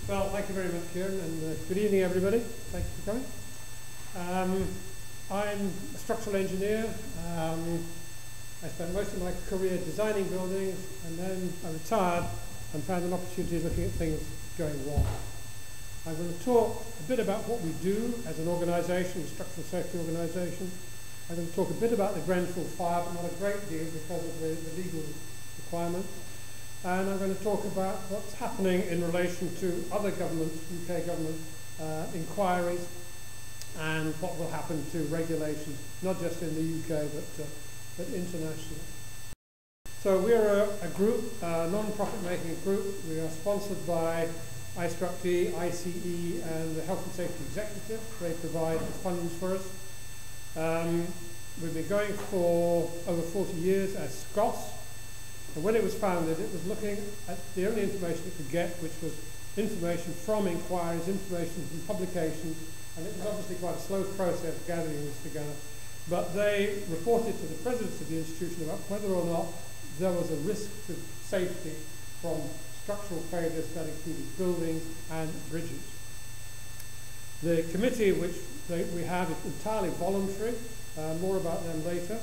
Well, thank you very much, Kieran, and good evening, everybody. Thank you for coming. I'm a structural engineer. I spent most of my career designing buildings, and then I retired and found an opportunity looking at things going wrong. I'm going to talk a bit about what we do as an organisation, a structural safety organisation. I'm going to talk a bit about the Grenfell fire, but not a great deal because of the legal requirements. And I'm going to talk about what's happening in relation to other government, UK government inquiries, and what will happen to regulations, not just in the UK, but internationally. So we're a group, a non-profit making group. We are sponsored by IStructE, ICE, and the Health and Safety Executive. They provide the funds for us. We've been going for over 40 years as SCOSS. And when it was founded, it was looking at the only information it could get, which was information from inquiries, information from publications, and it was obviously quite a slow process gathering this together. But they reported to the presidents of the institution about whether or not there was a risk to safety from structural failures that included buildings and bridges. The committee which we have is entirely voluntary, more about them later.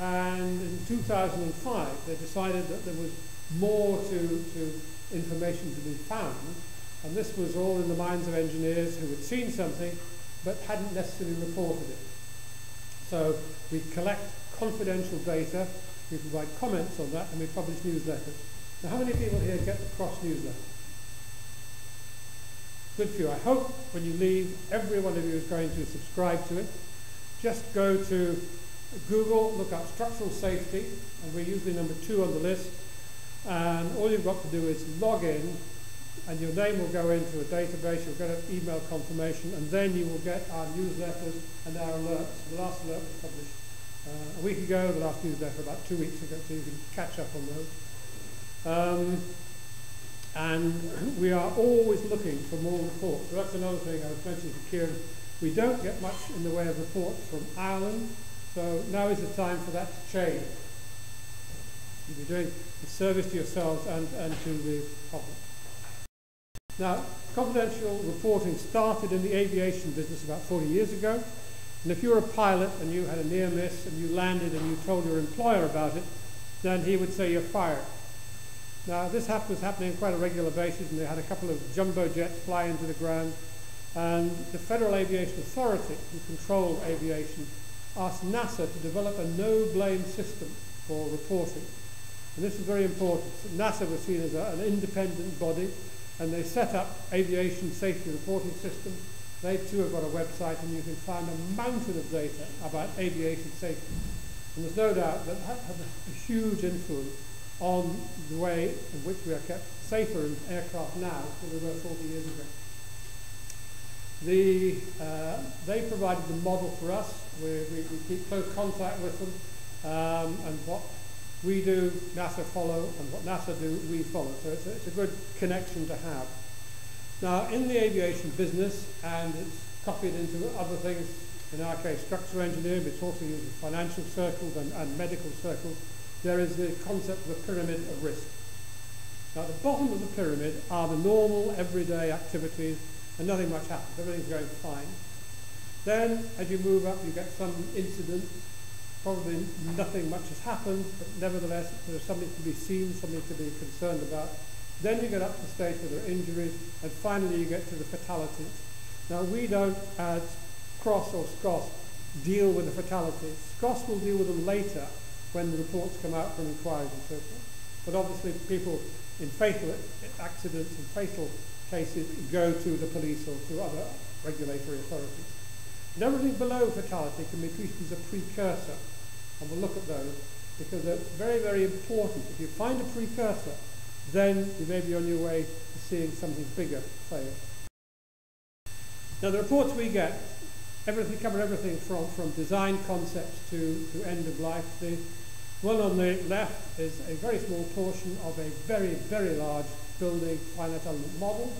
And in 2005, they decided that there was more to information to be found, and this was all in the minds of engineers who had seen something but hadn't necessarily reported it. So we collect confidential data, we provide comments on that, and we publish newsletters. Now, how many people here get the Cross newsletter? Good for you. I hope when you leave, every one of you is going to subscribe to it. Just go to Google, look up structural safety, and we're usually number 2 on the list. And all you've got to do is log in, and your name will go into a database, you'll get an email confirmation, and then you will get our newsletters and our alerts. The last alert was published a week ago, the last newsletter about 2 weeks ago, so you can catch up on those. And we are always looking for more reports. So that's another thing I was mentioning to Kieran. We don't get much in the way of reports from Ireland. So now is the time for that to change. You'll be doing a service to yourselves and to the public. Now, confidential reporting started in the aviation business about 40 years ago. And if you were a pilot and you had a near miss and you landed and you told your employer about it, then he would say you're fired. Now, this was happening on quite a regular basis, and they had a couple of jumbo jets fly into the ground. And the Federal Aviation Authority, who control aviation, asked NASA to develop a no-blame system for reporting. And this is very important. NASA was seen as an independent body, and they set up aviation safety reporting system. They too have got a website, and you can find a mountain of data about aviation safety. And there's no doubt that that has a huge influence on the way in which we are kept safer in aircraft now than we were 40 years ago. They provided the model for us. We keep close contact with them, and what we do, NASA follow, and what NASA do, we follow. So it's a good connection to have. Now, in the aviation business, and it's copied into other things, in our case, structural engineering, but it's also used in financial circles and medical circles, there is the concept of a pyramid of risk. Now, at the bottom of the pyramid are the normal, everyday activities, and nothing much happens. Everything's going fine. Then, as you move up, you get some incidents. Probably nothing much has happened, but nevertheless, there's something to be seen, something to be concerned about. Then you get up to the stage where there are injuries, and finally you get to the fatalities. Now, we don't, as Cross or SCOSS, deal with the fatalities. SCOSS will deal with them later when the reports come out from inquiries and so forth. But obviously, people in fatal accidents and fatal cases go to the police or to other regulatory authorities. And everything below fatality can be treated as a precursor, and we'll look at those because they're very, very important. If you find a precursor, then you may be on your way to seeing something bigger fail. Now, the reports we get cover everything from design concepts to end of life. The one on the left is a very small portion of a very, very large building finite element model,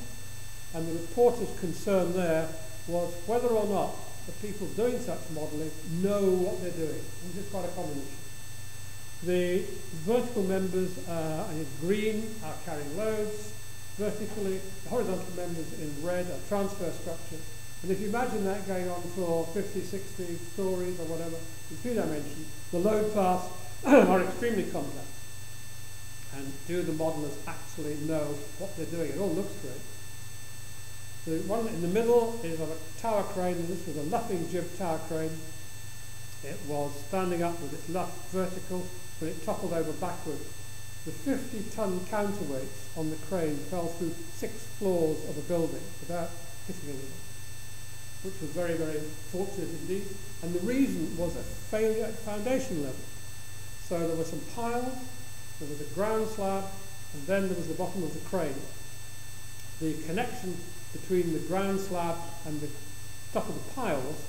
and the reporter's concern there was whether or not the people doing such modelling know what they're doing. And this is quite a common issue. The vertical members in green are carrying loads, vertically, the horizontal members in red are transfer structures. And if you imagine that going on for 50, 60 stories or whatever, in 2 dimensions, the load paths are extremely complex. And do the modelers actually know what they're doing? It all looks great. The one in the middle is of a tower crane, and this was a luffing jib tower crane. It was standing up with its luff vertical, but it toppled over backwards. The 50-ton counterweights on the crane fell through 6 floors of a building without hitting anything, which was very, very fortunate indeed. And the reason was a failure at foundation level. So there were some piles, there was a ground slab, and then there was the bottom of the crane. The connection between the ground slab and the top of the piles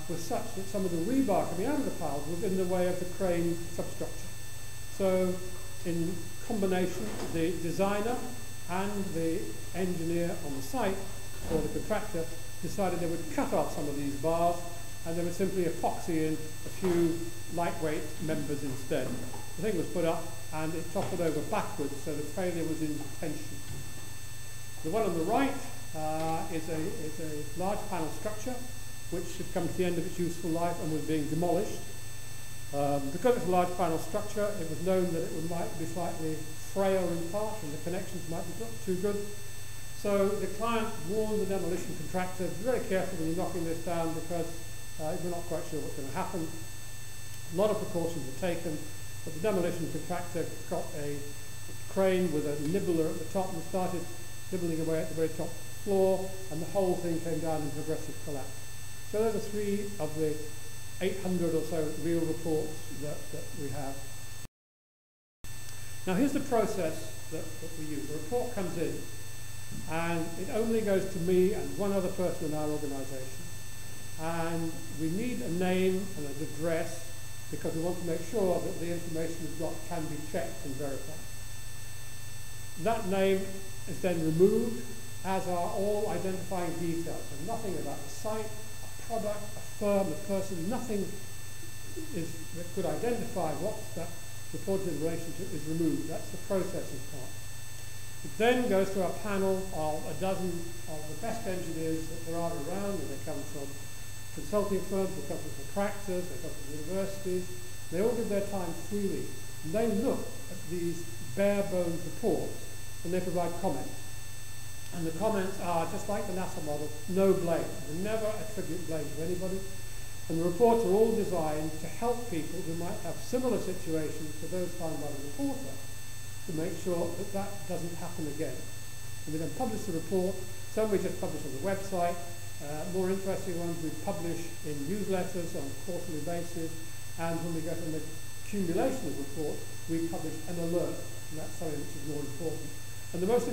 was such that some of the rebar coming out of the piles was in the way of the crane substructure. So in combination, the designer and the engineer on the site, or the contractor, decided they would cut off some of these bars and they would simply epoxy in a few lightweight members instead. The thing was put up and it toppled over backwards, so the failure was in tension. The one on the right is a large panel structure which had come to the end of its useful life and was being demolished. Because it's a large panel structure, it was known that it might be slightly frail in parts and the connections might be not too good. So the client warned the demolition contractor, be very careful when you're knocking this down because we're not quite sure what's going to happen. A lot of precautions were taken, but the demolition contractor got a crane with a nibbler at the top and started nibbling away at the very top floor, and the whole thing came down in progressive collapse. So those are 3 of the 800 or so real reports that we have. Now here's the process that we use. The report comes in and it only goes to me and one other person in our organisation. And we need a name and an address because we want to make sure that the information we've got can be checked and verified. That name is then removed, as are all identifying details. So nothing about the site, a product, a firm, a person, nothing that could identify what that reported in relation to is removed. That's the processing part. It then goes to a panel of a dozen of the best engineers that there are around, and they come from consulting firms, they come from contractors, they come from universities. They all give their time freely. And they look at these bare bones reports and they provide comments. And the comments are, just like the NASA model, no blame. They never attribute blame to anybody. And the reports are all designed to help people who might have similar situations to those found by the reporter to make sure that that doesn't happen again. And we then publish the report. Some we just publish on the website. More interesting ones we publish in newsletters on a quarterly basis. And when we get an accumulation of reports, we publish an alert. And that's something which is more important. And the most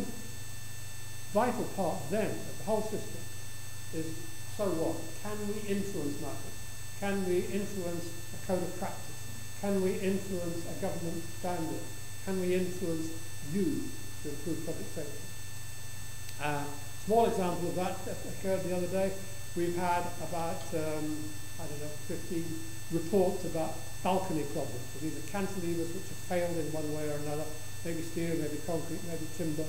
vital part then of the whole system is, so what? Can we influence matters? Can we influence a code of practice? Can we influence a government standard? Can we influence you to improve public safety? Small example of that occurred the other day. We've had about, 15 reports about balcony problems. So these are cantilevers which have failed in one way or another, maybe steel, maybe concrete, maybe timber.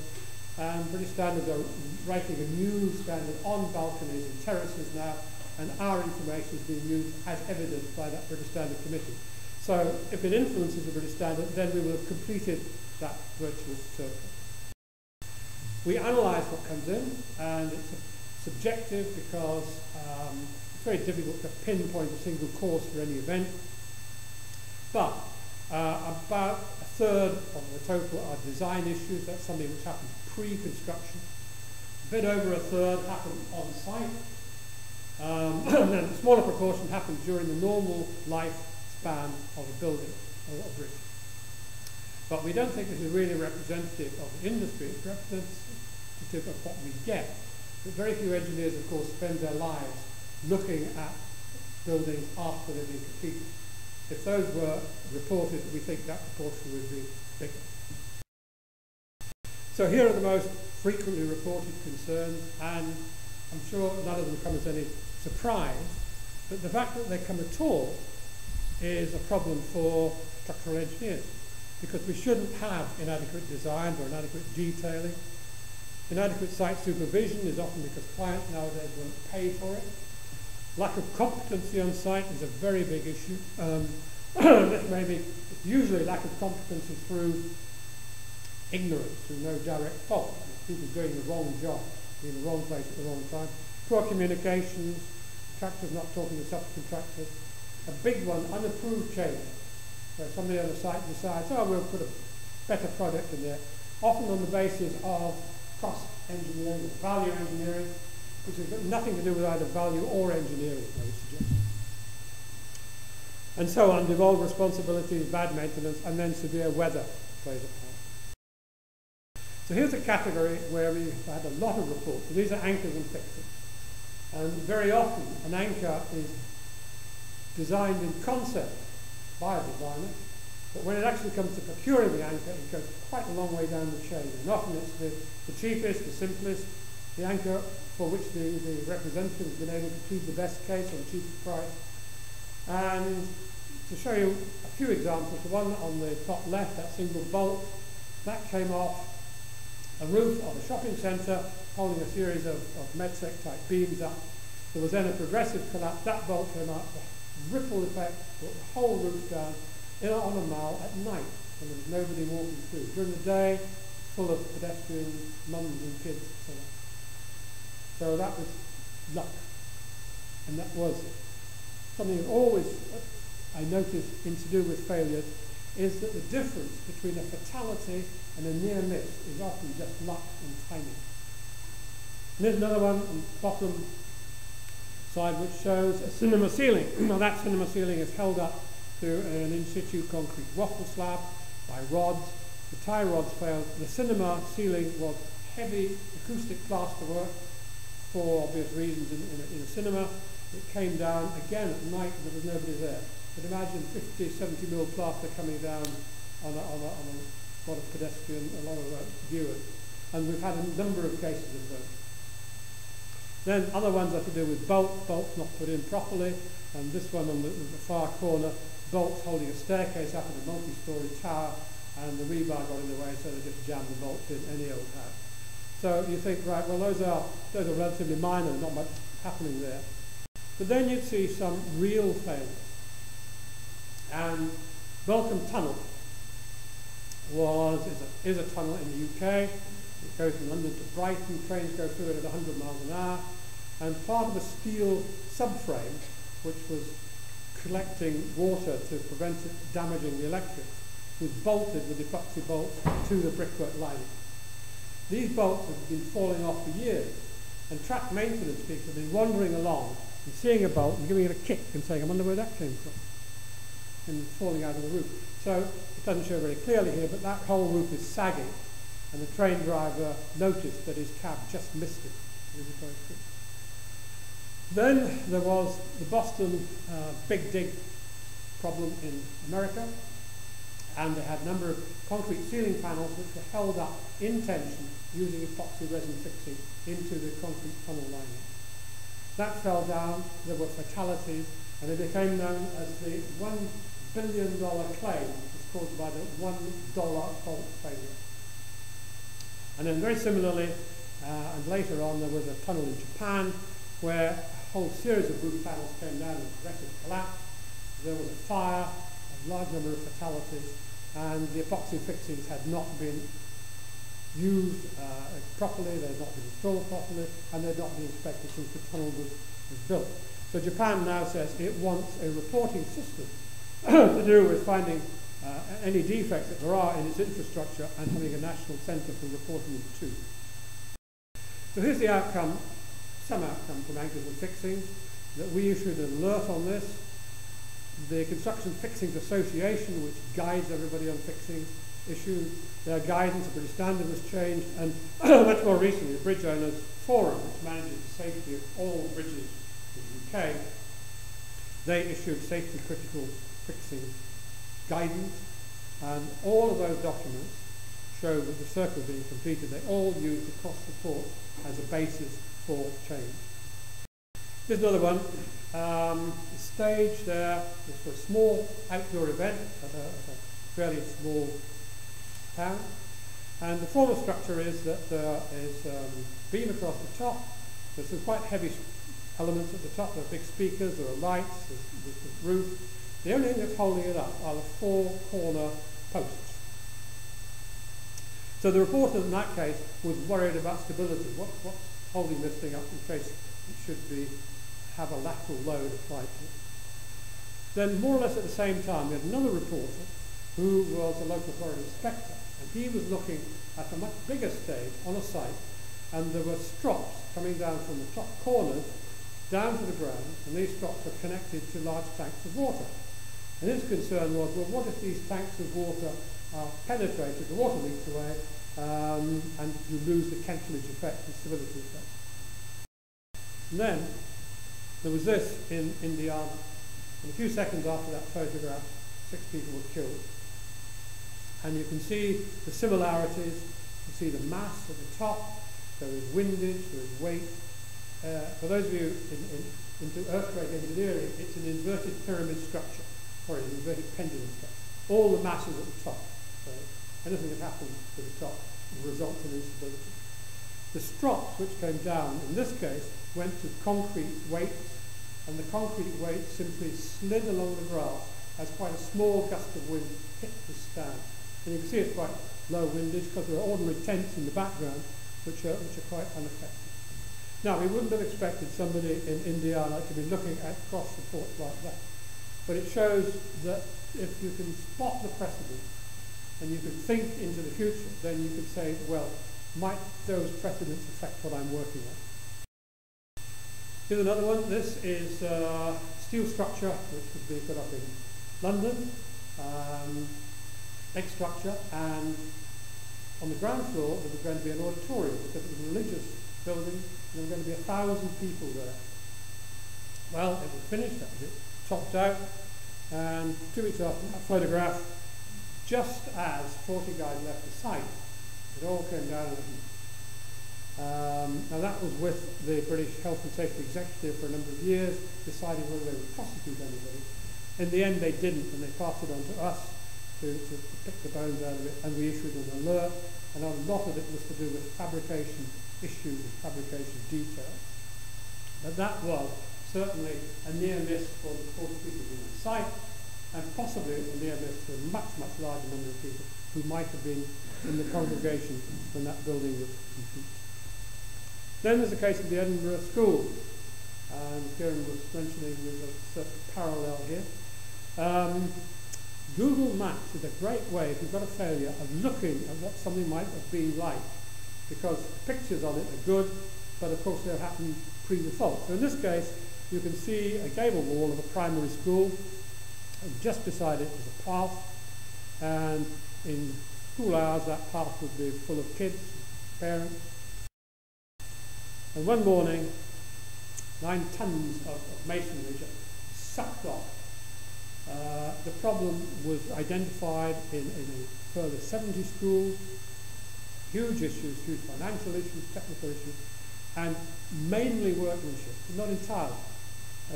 And British Standards are writing a new standard on balconies and terraces now, and our information is being used as evidence by that British Standard Committee. So if it influences the British Standard, then we will have completed that virtuous circle. We analyse what comes in, and it's subjective because it's very difficult to pinpoint a single cause for any event. But about a third of the total are design issues. That's something which happens pre-construction. A bit over a third happen on site. And then a smaller proportion happens during the normal lifespan of a building or a bridge. But we don't think this is really representative of the industry. It's representative of what we get. But very few engineers, of course, spend their lives looking at buildings after they've been completed. If those were reported, we think that proportion would be bigger. So here are the most frequently reported concerns, and I'm sure none of them come as any surprise, but the fact that they come at all is a problem for structural engineers. because we shouldn't have inadequate design or inadequate detailing. Inadequate site supervision is often because clients nowadays won't pay for it. Lack of competency on site is a very big issue. It's usually lack of competency through ignorance, through no direct fault. People doing the wrong job, in the wrong place at the wrong time. Poor communications, contractors not talking to subcontractors. A big one, unapproved change. Where somebody on the site decides, oh, we'll put a better product in there, often on the basis of cost engineering, or value engineering, which has got nothing to do with either value or engineering, I would suggest. And so on, devolved responsibilities, bad maintenance, and then severe weather plays a part. So here's a category where we've had a lot of reports. So these are anchors and fixings. And very often, an anchor is designed in concept by a designer, but when it actually comes to procuring the anchor, it goes quite a long way down the chain. And often it's the cheapest, the simplest, the anchor for which the representative has been able to achieve the best case or the cheapest price. And to show you a few examples, the one on the top left, that single bolt, that came off a roof of a shopping centre holding a series of Medsec type beams up. There was then a progressive collapse. That bolt came out, the ripple effect brought the whole roof down on a mile at night, and there was nobody walking through. During the day, full of pedestrians, mums and kids, so on. So that was luck, and that was something that always I noticed in to do with failures is that the difference between a fatality and a near miss is often just luck and timing. And there's another one on the bottom side which shows a cinema ceiling. Now that cinema ceiling is held up to an in-situ concrete waffle slab by rods. The tie rods failed. The cinema ceiling was heavy acoustic plasterwork for obvious reasons in a cinema. It came down again at night and there was nobody there. But imagine 50, 70 mil plaster coming down on a lot of pedestrian, a lot of viewers. And we've had a number of cases of those. Then other ones are to do with bolts not put in properly. And this one on the far corner, bolts holding a staircase up in a multi-story tower, and the rebar got in the way, so they just jammed the bolts in any old house. So you think, right, well, those are relatively minor, not much happening there. But then you'd see some real failures. And Welcome Tunnel is a tunnel in the UK. It goes from London to Brighton. Trains go through it at 100 miles an hour. And part of a steel subframe, which was collecting water to prevent it damaging the electrics, was bolted with epoxy bolts to the brickwork lining. These bolts have been falling off for years, and track maintenance people have been wandering along and seeing a bolt and giving it a kick and saying, I wonder where that came from, and falling out of the roof. So it doesn't show very clearly here, but that whole roof is sagging, and the train driver noticed that his cab just missed it. Then there was the Boston Big Dig problem in America, and they had a number of concrete ceiling panels which were held up in tension using epoxy resin fixing into the concrete tunnel lining. That fell down, there were fatalities, and it became known as the $1 billion claim, which was caused by the $1 fault failure. And then very similarly, and later on, there was a tunnel in Japan where a whole series of roof panels came down and progressive collapse. There was a fire, a large number of fatalities, and the epoxy fixings had not been used properly, they had not been installed properly, and they had not been inspected since the tunnel was built. So Japan now says it wants a reporting system to do with finding any defects that there are in its infrastructure and having a national centre for reporting them too. So here's the outcome, some outcome from anchors and fixings, that we issued an alert on this. The Construction Fixings Association, which guides everybody on fixings, issued their guidance. The British Standard was changed, and much more recently, the Bridge Owners Forum, which manages the safety of all bridges in the UK, they issued safety critical fixing guidance, and all of those documents show that the circle being completed. They all use the cost report as a basis for change. Here's another one. The stage there is for a small outdoor event at a fairly small town. And the formal structure is that there is beam across the top. There's some quite heavy elements at the top. There are big speakers, there are lights, there's the roof. The only thing that's holding it up are the four corner posts. So the reporter in that case was worried about stability. What's holding this thing up in case it should have a lateral load applied to it? Then more or less at the same time, we had another reporter who was a local authority inspector, and he was looking at a much bigger stage on a site, and there were strops coming down from the top corners down to the ground, and these strops are connected to large tanks of water. And his concern was, well, what if these tanks of water are penetrated, the water leaks away, and you lose the cartilage effect and stability effect. And then there was this in Indiana. And a few seconds after that photograph, 6 people were killed. And you can see the similarities. You see the mass at the top. There is windage, there is weight. For those of you into earthquake engineering, it's an inverted pyramid structure, or an inverted pendulum structure. All the mass is at the top. So anything that happens to the top results in instability. The strops which came down, in this case, went to concrete weights, and the concrete weight simply slid along the grass as quite a small gust of wind hit the stand. And you can see it's quite low windage because there are ordinary tents in the background which are quite unaffected. Now, we wouldn't have expected somebody in Indiana to be looking at cross reports like that. But it shows that if you can spot the precedent and you can think into the future, then you could say, well, might those precedents affect what I'm working on? Here's another one. This is a steel structure which would be put up in London, egg structure, and on the ground floor there was going to be an auditorium because it was a religious building and there were going to be 1,000 people there. Well, it was finished, that was it, topped out, and 2 weeks after that photograph, just as 40 guys left the site, it all came down. Now that was with the British Health and Safety Executive for a number of years, deciding whether they would prosecute anybody. In the end they didn't, and they passed it on to us to pick the bones out of it, and we issued an alert, and a lot of it was to do with fabrication issues and fabrication details. But that was certainly a near miss for the 40 people who were on site, and possibly a near miss to a much, much larger number of people who might have been in the congregation when that building was complete. Then there's the case of the Edinburgh Schools, and Kieran was mentioning there's a certain parallel here. Google Maps is a great way, if you've got a failure, of looking at what something might have been like, because the pictures on it are good, but of course they've happened pre-default. So in this case, you can see a gable wall of a primary school, and just beside it is a path, and in school hours that path would be full of kids, parents. And one morning, 9 tons of masonry just sucked off. The problem was identified in a further 70 schools, huge issues, huge financial issues, technical issues, and mainly workmanship, not entirely.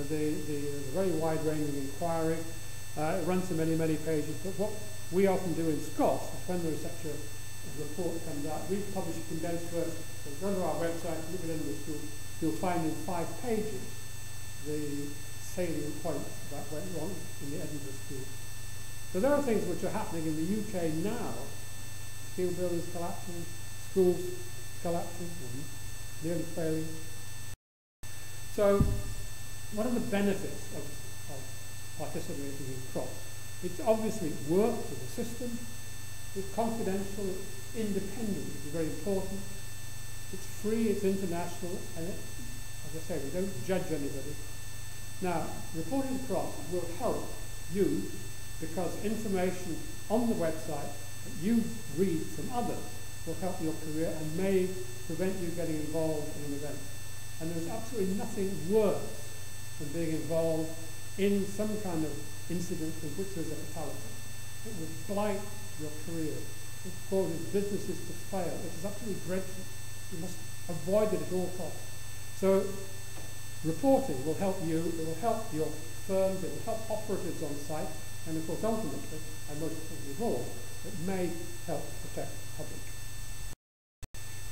There's a very wide-ranging inquiry. It runs to many, many pages, but what we often do in SCOSS is when there is such a report comes out, we publish a condensed version. So go to our website, look at Edinburgh Schools, you'll find in 5 pages the salient points that went wrong in the Edinburgh Schools. So there are things which are happening in the UK now. Steel buildings collapsing, schools collapsing, nearly failing. So what are the benefits of participating in CROPS? It's obviously works as a system. It's confidential, it's independent, which is very important. It's free, it's international, and as I say, we don't judge anybody. Now, reporting CROPS will help you because information on the website that you read from others will help your career and may prevent you getting involved in an event. And there's absolutely nothing worse than being involved in some kind of incident in which there's a fatality. It will blight your career. It causes businesses to fail. It is absolutely dreadful. You must avoid it at all costs. So reporting will help you, it will help your firms, it will help operatives on site, And of course, ultimately, and most importantly of all, it may help protect the public.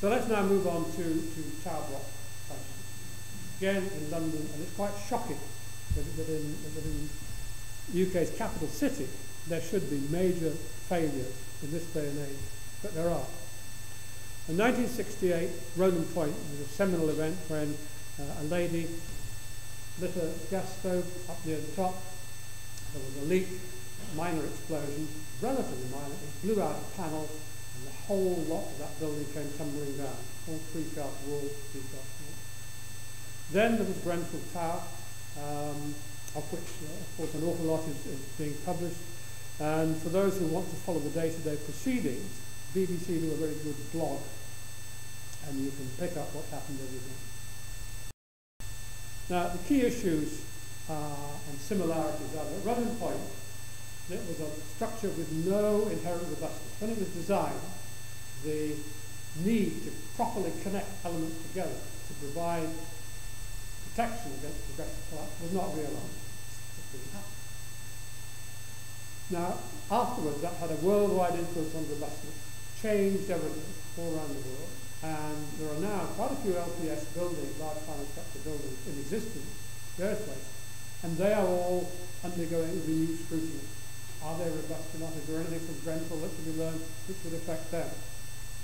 So let's now move on to tower block tragedy. Again, in London, and it's quite shocking that in the UK's capital city, there should be major failures in this day and age, but there are. In 1968, Ronan Point was a seminal event when a lady lit a gas stove up near the top. There was a leak, a minor explosion, relatively minor. It blew out a panel, and the whole lot of that building came tumbling down. All 3 felt walls, 3 felt walls. Then there was Grenfell Tower, of which, of course, an awful lot is being published. And for those who want to follow the day-to-day proceedings, BBC do a very good blog, and you can pick up what happened every day. Now, the key issues and similarities are that Ronan Point, it was a structure with no inherent robustness. When it was designed, the need to properly connect elements together to provide protection against progressive collapse was not realised. Now, afterwards, that had a worldwide influence on robustness, changed everything all around the world, and there are now quite a few LPS buildings, large final structure buildings, in existence, various places, and they are all undergoing renewed scrutiny. Are they robust enough? Is there anything from Grenfell that can be learned which would affect them?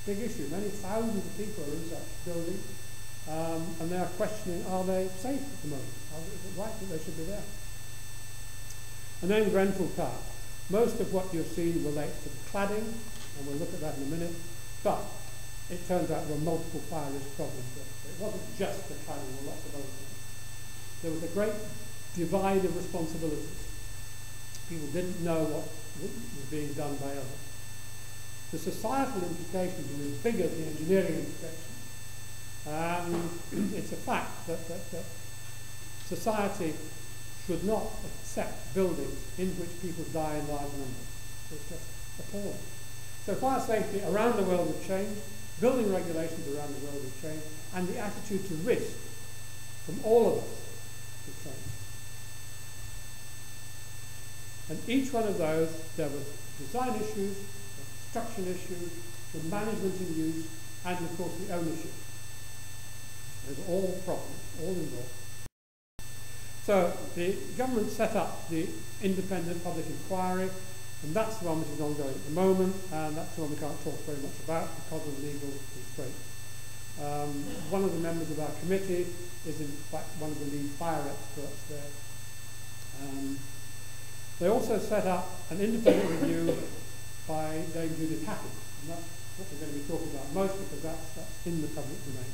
Big issue. Many thousands of people are in such buildings, and they are questioning, are they safe at the moment? Is it right that they should be there? And then Grenfell Tower. Most of what you've seen relates to the cladding, and we'll look at that in a minute, but it turns out there were multiple fire risk problems there. So it wasn't just the cladding, there were lots of other things. There was a great divide of responsibilities. People didn't know what was being done by others. The societal implications are as big as the engineering implications. It's a fact that society should not accept buildings in which people die in large numbers. It's just appalling. So fire safety around the world has changed, building regulations around the world have changed, and the attitude to risk from all of us has changed. And each one of those, there was design issues, construction issues, the management in use, and of course the ownership. There's all problems, all involved. So the government set up the independent public inquiry, and that's the one which is ongoing at the moment, and that's the one we can't talk very much about because of legal constraints. One of the members of our committee is in fact one of the lead fire experts there. They also set up an independent review by Dame Judith Hackett, and that's what we're going to be talking about most because that's in the public domain.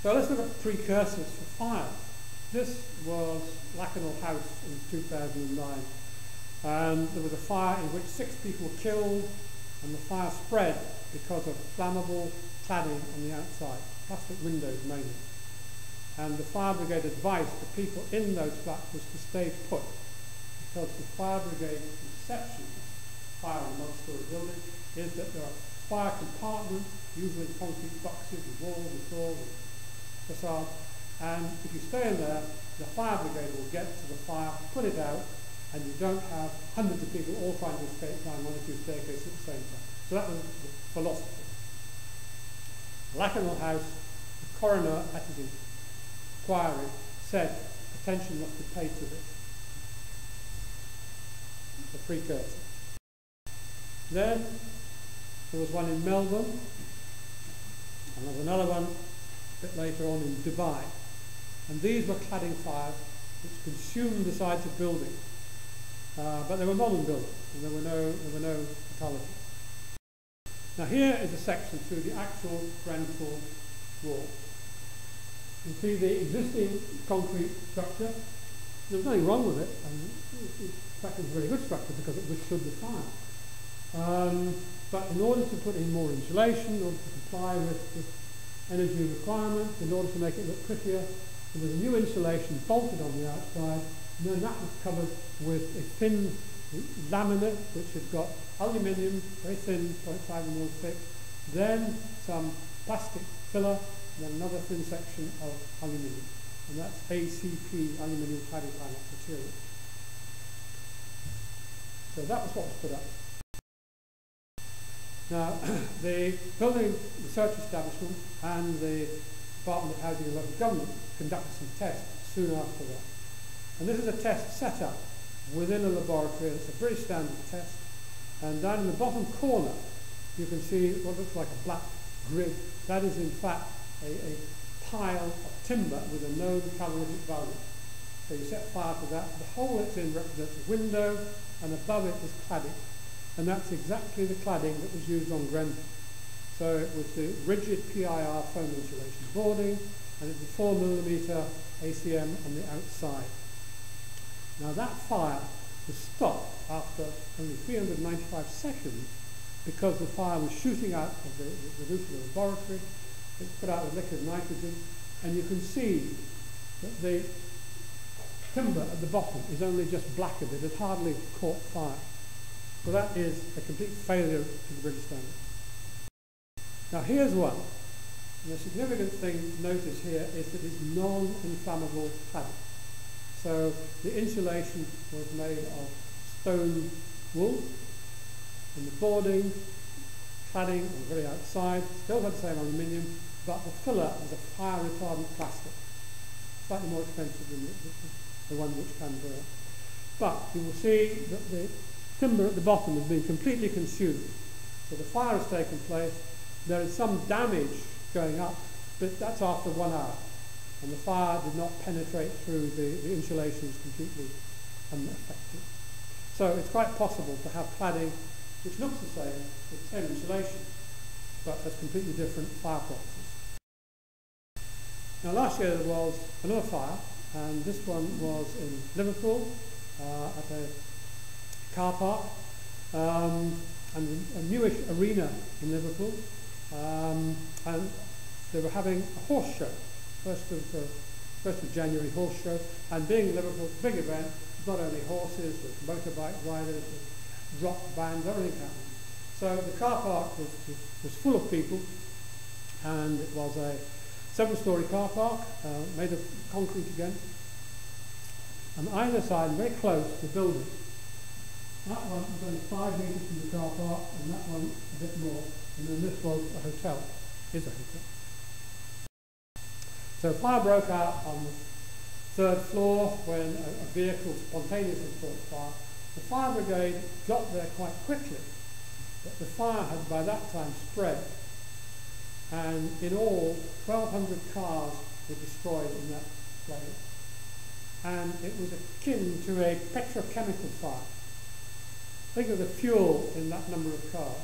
So let's look at precursors for fire. This was Lakanal House in 2009, and there was a fire in which 6 people were killed, and the fire spread because of flammable cladding on the outside, plastic windows mainly. And the fire brigade advice to people in those flats was to stay put, because the fire brigade's conception of fire in a multi-story building is that there are fire compartments, usually concrete boxes with walls and doors and facades, and if you stay in there, the fire brigade will get to the fire, put it out, and you don't have hundreds of people all trying to escape down 1 or 2 staircases at the same time. So that was the philosophy. Lakanal House, the coroner at his inquiry said attention must be paid to this. The precursor. Then there was one in Melbourne, and there was another one a bit later on in Dubai. And these were cladding fires which consumed the sides of buildings. But they were modern buildings, and there were no fatalities. Now here is a section through the actual Grenfell wall. You see the existing concrete structure. There was nothing wrong with it, and in fact it was a very good structure because it withstood the fire. But in order to put in more insulation, in order to comply with the energy requirements, in order to make it look prettier, there was a new insulation bolted on the outside, and then that was covered with a thin laminate which had got aluminium, very thin, 0.5 mm thick, then some plastic filler, and then another thin section of aluminium. And that's ACP, aluminium cladding panel material. So that was what was put up. Now, the Building Research Establishment and the Department of Housing and Local Government conducted some tests soon after that. And this is a test set up within a laboratory. It's a very standard test. And down in the bottom corner, you can see what looks like a black grid. That is, in fact, a pile of timber with a known calorific value. So you set fire to that. The hole it's in represents a window, and above it is cladding. And that's exactly the cladding that was used on Grenfell. So it was the rigid PIR foam insulation boarding, and it's a 4mm ACM on the outside. Now that fire was stopped after only 395 seconds because the fire was shooting out of the roof of the laboratory. It put out a liquid nitrogen, and you can see that the timber at the bottom is only just blackened. It had hardly caught fire. So that is a complete failure to the British standard. Now here's one. The significant thing to notice here is that it's non-inflammable cladding. So the insulation was made of stone wool, and the boarding, cladding on the very outside, still had the same aluminium, but the filler was a fire retardant plastic, slightly more expensive than the one which can burn. But you will see that the timber at the bottom has been completely consumed. So the fire has taken place. There is some damage going up, but that's after 1 hour. And the fire did not penetrate through the insulation, is completely unaffected. So it's quite possible to have cladding which looks the same, with the same insulation, but has completely different fire properties. Now last year there was another fire, and this one was in Liverpool at a car park, and a newish arena in Liverpool, and they were having a horse show, 1st of January horse show, and being in Liverpool, it's a big event, not only horses, with motorbike riders, with rock bands, everything happened. So the car park was full of people, and it was a 7-storey car park, made of concrete again, and either side, very close to the building. That one was only 5 metres from the car park, and that one a bit more, and then this was a hotel, is a hotel. So fire broke out on the 3rd floor when a vehicle spontaneously caught fire. The fire brigade got there quite quickly, but the fire had by that time spread, and in all 1,200 cars were destroyed in that place. And it was akin to a petrochemical fire. Think of the fuel in that number of cars,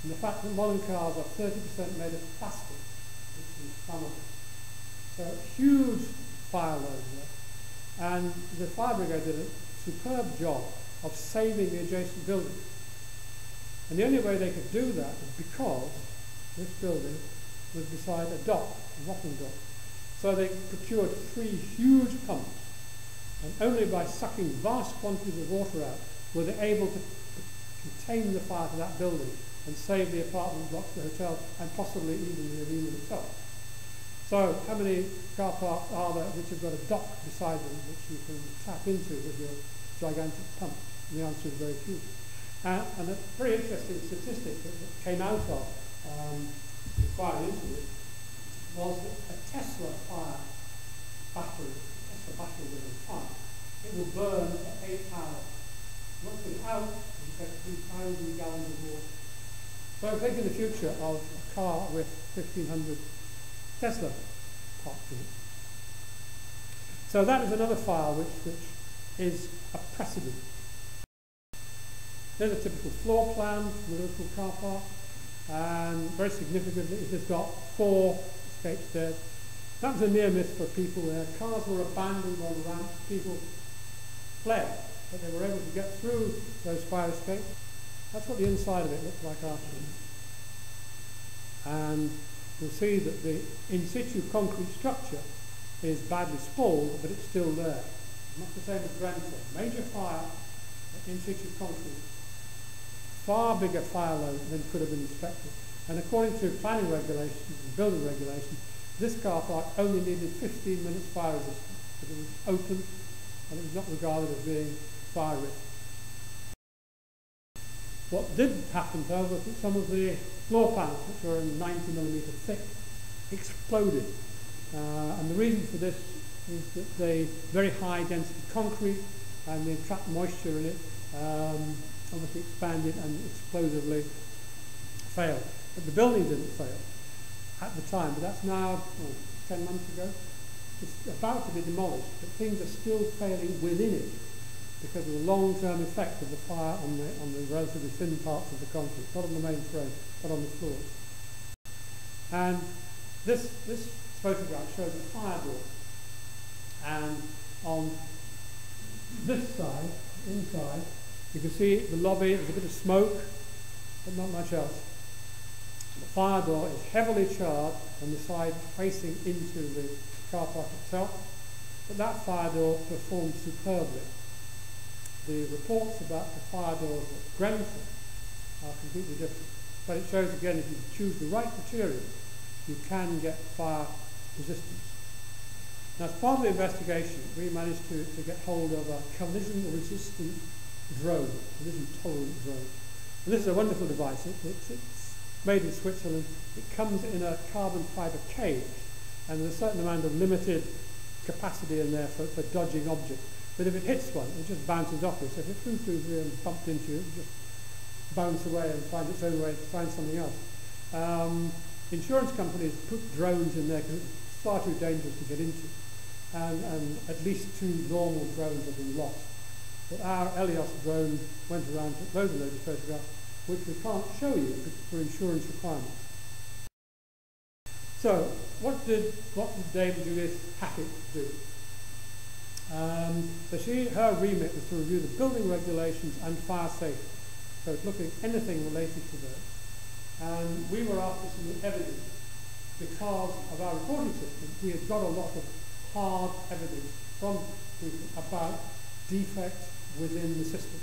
and the fact that modern cars are 30% made of plastic, which is flammable. So a huge fire load there. And the fire brigade did a superb job of saving the adjacent building. And the only way they could do that was because this building was beside a dock, a rocking dock. So they procured 3 huge pumps, and only by sucking vast quantities of water out were they able to contain the fire to that building and save the apartment blocks, the hotel, and possibly even the arena itself. So how many car parks are there which have got a dock beside them which you can tap into with your gigantic pump? And the answer is very few. And a very interesting statistic that came out of inquiry into it was that a Tesla fire battery, with a fire, it will burn for 8 hours. Once it's out, you get 3,000 gallons of water. So I'm thinking the future of a car with 1,500 Tesla parts in it. So that is another fire which is a precedent. There's a typical floor plan from the Liverpool car park, and very significantly it has got 4 escape stairs. That was a near miss for people there. Cars were abandoned on the ramp, people fled, but they were able to get through those fire escapes. That's what the inside of it looked like afterwards. And you'll see that the in situ concrete structure is badly spoiled, but it's still there. Much the same as Grenfell. Major fire, in situ concrete. Far bigger fire load than could have been expected. And according to planning regulations and building regulations, this car park only needed 15 minutes fire resistance, but it was open and it was not regarded as being fire risk. What did happen though was that some of the floor panels, which were 90mm thick, exploded. And the reason for this is that the very high density concrete and the trapped moisture in it obviously expanded and explosively failed. But the building didn't fail at the time, but that's now 10 months ago. It's about to be demolished, but things are still failing within it because of the long-term effect of the fire on the relatively thin parts of the concrete, not on the main frame, but on the floors. And this photograph shows a fire door. And on this side, inside, you can see the lobby, there's a bit of smoke, but not much else. The fire door is heavily charred on the side facing into the car park itself, but that fire door performed superbly. The reports about the fire doors at Grenfell are completely different, but it shows again if you choose the right material, you can get fire resistance. Now, as part of the investigation, we managed to get hold of a collision-resistant drone, collision-tolerant drone. And this is a wonderful device. It's made in Switzerland. It comes in a carbon fibre cage, and there's a certain amount of limited capacity in there for dodging objects. But if it hits one, it just bounces off it. So if it flew through here and bumped into you, it would just bounce away and find its own way to find something else. Insurance companies put drones in there because it's far too dangerous to get into. And at least 2 normal drones have been lost. But our Elios drone went around, took loads of photographs, which we can't show you for insurance requirements. So, what did Dame Judith Hackett do? So her remit was to review the building regulations and fire safety. So it's looking at anything related to those. And we were after some evidence because of our reporting system. We had got a lot of hard evidence from people about defects within the system.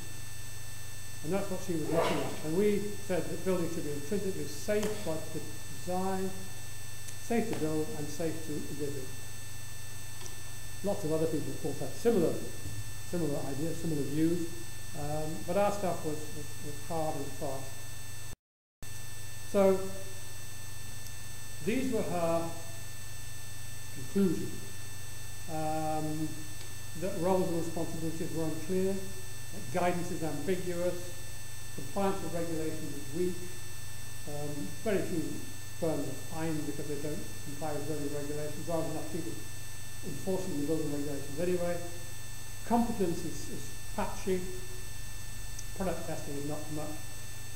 And that's what she was looking at. And we said that buildings should be intrinsically safe, both to design, safe to build, and safe to live in. Lots of other people, of course, had similar ideas, similar views, but our stuff was hard and fast. So these were her conclusions. That roles and responsibilities were unclear, that guidance is ambiguous, compliance with regulations is weak, very few firms are fined because they don't comply with building regulations, rather than enough people enforcing the building regulations anyway. Competence is patchy, product testing is not much,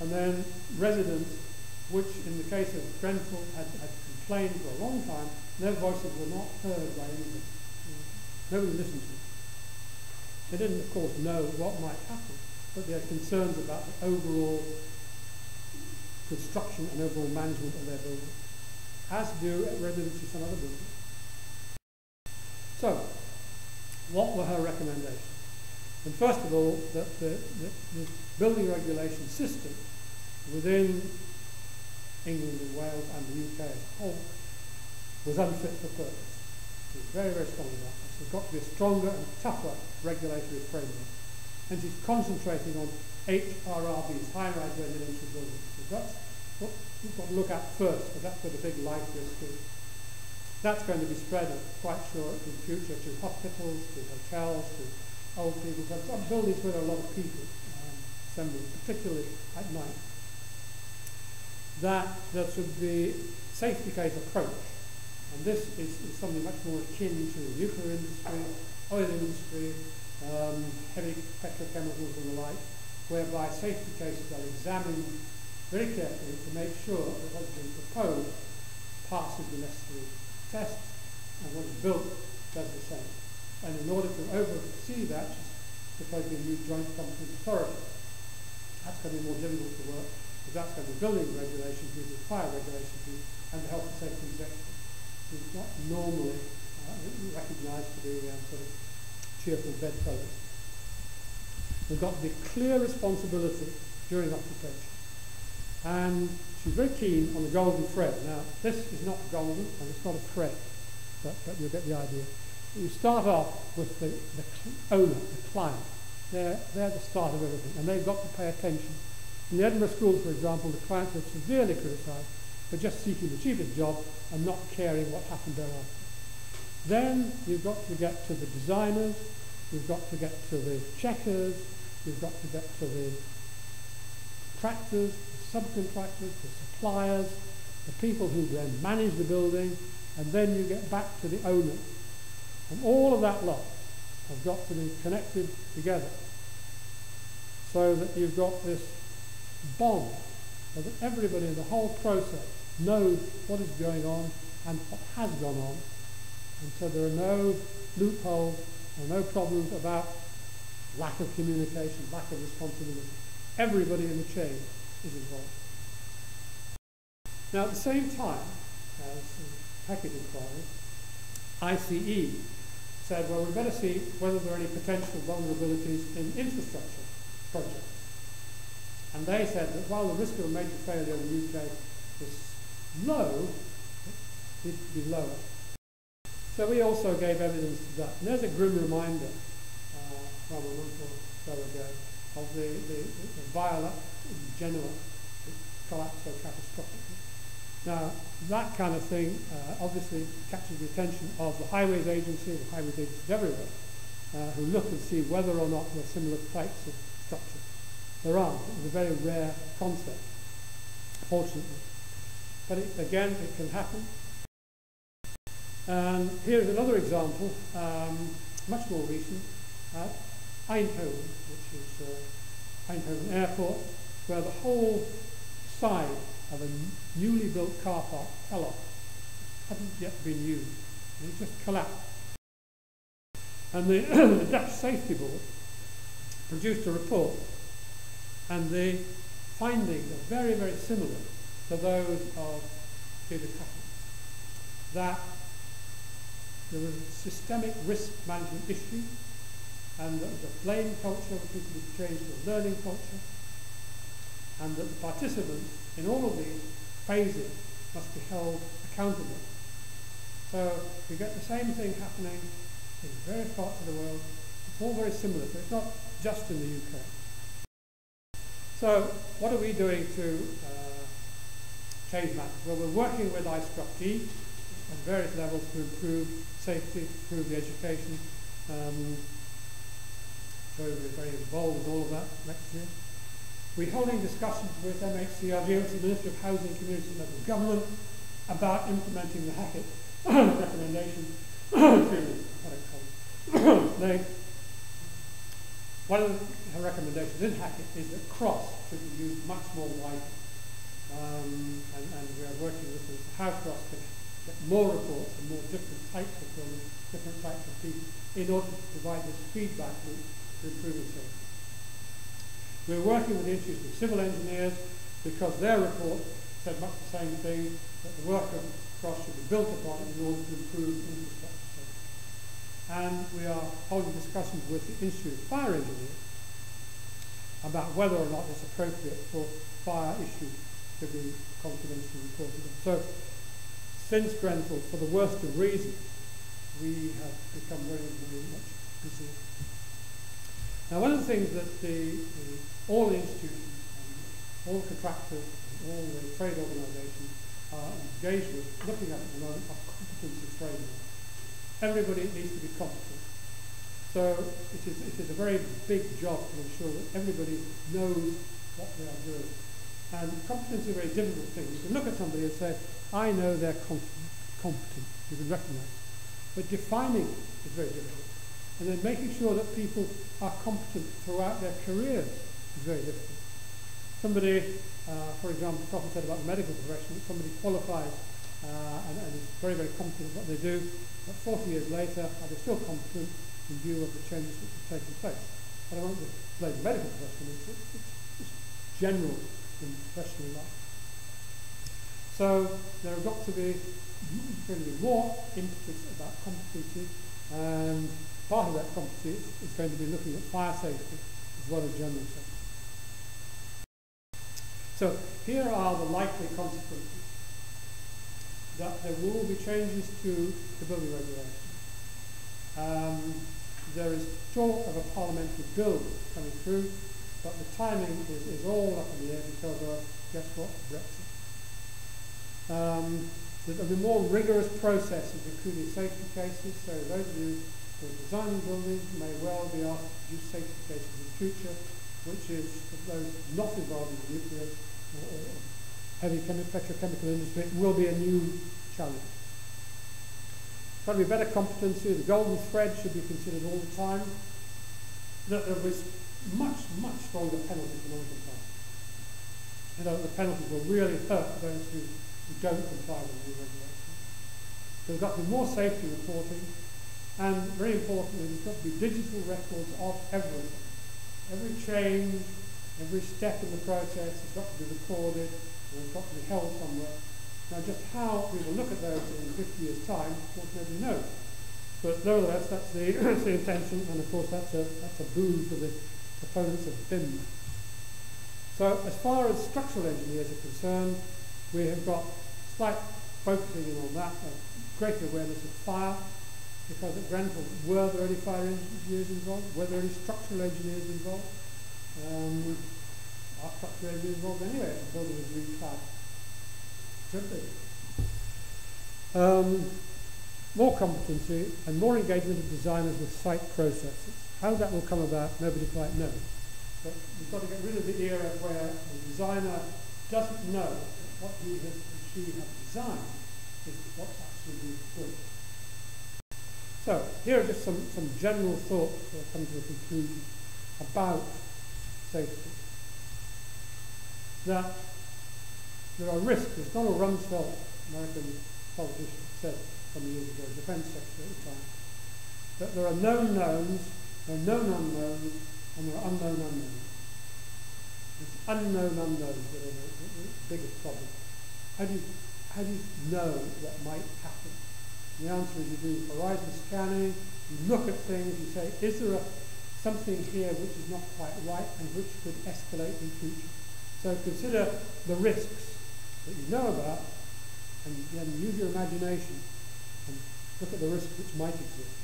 and then residents, which in the case of Grenfell had complained for a long time, their voices were not heard by anybody. Nobody listened to them. They didn't, of course, know what might happen, but they had concerns about the overall construction and overall management of their building, as do residents of some other buildings. So, what were her recommendations? And first of all, that the building regulation system within England and Wales and the UK as a whole was unfit for purpose. She was very, very strong about this. There's got to be a stronger and tougher regulatory framework. And she's concentrating on HRRBs, high-rise residential buildings. So that's what we've got to look at first, because that's where the big life risk is. That's going to be spread, I'm quite sure, in the future to hospitals, to hotels, to old people, to some buildings where there are a lot of people assembling, particularly at night. That there should be safety case approach. And this is something much more akin to the nuclear industry, oil industry, heavy petrochemicals and the like, whereby safety cases are examined very carefully to make sure that what has been proposed passes the necessary tests, and what is built does the same. And in order to oversee that, she's proposing a new joint competent authority. That's going to be more difficult to work, because that's going to be building regulation people, fire regulation people, and the health and safety executive. It's not normally recognised to be sort of cheerful bedfellows. There's got to be clear responsibility during occupation. And she's very keen on the golden thread. Now, this is not golden, and it's not a thread, but you'll get the idea. You start off with the owner, the client. They're the start of everything, and they've got to pay attention In the Edinburgh Schools, for example, the clients were severely criticised for just seeking the cheapest job and not caring what happened thereafter. Then you've got to get to the designers, you've got to get to the checkers, you've got to get to the contractors, the subcontractors, the suppliers, the people who then manage the building, and then you get back to the owner. And all of that lot have got to be connected together so that you've got this bond, so that everybody in the whole process knows what is going on and what has gone on, and so there are no loopholes or no problems about lack of communication, lack of responsibility. Everybody in the chain is involved. Now, at the same time as packet inquiry, ICE said, well, we better see whether there are any potential vulnerabilities in infrastructure projects. And they said that while the risk of a major failure in the UK is low, it needs to be lower. So we also gave evidence to that. And there's a grim reminder from a month or so ago of the viaduct in Genoa that collapsed so catastrophically. Now, that kind of thing obviously catches the attention of the Highways Agency, the highways agencies everywhere, who look and see whether or not there are similar types of structures. There aren't. It's a very rare concept, fortunately. But again, it can happen. And here's another example, much more recent, Eindhoven, which is Eindhoven Airport, where the whole side of a newly built car park fell off. Hadn't yet been used. And it just collapsed. And the, the Dutch Safety Board produced a report, and the findings are very, very similar to those of David Hackett. That there was a systemic risk management issue, and that the blame culture of people would change to a learning culture, and that the participants in all of these phases must be held accountable. So we get the same thing happening in various parts of the world. It's all very similar, so it's not just in the UK. So what are we doing to change matters? Well, we're working with IStructE at various levels to improve safety, improve the education. So we're very involved with all of that next year. We're holding discussions with MHCRG, the Ministry of Housing, Community and Local Government, about implementing the Hackett recommendation. One of the recommendations in Hackett is that cross should be used much more widely. And we are working with them how cross can get more reports and more different types of buildings, different types of people, in order to provide this feedback loop to improving safety. We're working with the Institute of Civil Engineers because their report said much the same thing, that the work of cross should be built upon in order to improve infrastructure safety. And we are holding discussions with the Institute of Fire Engineers about whether or not it's appropriate for fire issues to be confidentially reported on. So, since Grenfell, for the worst of reasons, we have become very, very much busy. Now, one of the things that all the institutions, and all the contractors, and all the trade organisations are engaged with, looking at the moment, are competency framework. Everybody needs to be competent. So it is a very big job to ensure that everybody knows what they are doing. And competence is a very difficult thing. You can look at somebody and say, I know they're competent. You can recognise it. But defining it is very difficult. And then making sure that people are competent throughout their careers is very difficult. Somebody, for example, Prophet said about the medical profession, that somebody qualifies and is very, very competent in what they do, but 40 years later, are they still competent in view of the changes which have taken place? But I won't just blame the medical profession, it's general in professional life. So there have got to be more emphasis about competency, and part of that competency is going to be looking at fire safety as well as general safety. So here are the likely consequences. That there will be changes to the building regulations. There is talk of a parliamentary bill coming through but the timing is all up in the air because of, guess what, Brexit. There'll be more rigorous processes, including safety cases, so those of you who are designing buildings may well be asked to produce safety cases in the future, which is, for those not involved in the nuclear or heavy petrochemical industry, will be a new challenge. Got to be better competency. The golden thread should be considered all the time. That there will be much, much stronger penalties for non-compliance. You know, the penalties will really hurt those who don't comply with the new regulations. There's got to be more safety reporting, and very importantly, there's got to be digital records of everything. Every change, every step in the process has got to be recorded, and it's got to be held somewhere. Now, just how we will look at those in 50 years' time, of course, nobody knows. But nevertheless, that's the, that's the intention, and of course, that's a boon for the proponents of BIM. So, as far as structural engineers are concerned, we have got slight focusing in on that, greater awareness of fire, because at Grenfell, were there any fire engineers involved? Were there any structural engineers involved? Are structural engineers involved anyway if the building is reclad? Should be. More competency and more engagement of designers with site processes. How that will come about, nobody quite knows. But we've got to get rid of the era where the designer doesn't know that what he or she has designed is what's actually being built. So, here are just some general thoughts that come to a conclusion about safety. That there are risks, as Donald Rumsfeld, American politician, said some years ago, defense secretary at the time, that there are known knowns, there are known unknowns, and there are unknown unknowns. It's unknown unknowns that are the biggest problem. How do you know what might happen? The answer is you do horizon scanning, you look at things, you say, is there something here which is not quite right and which could escalate in future? So consider the risks that you know about, and then use your imagination and look at the risks which might exist.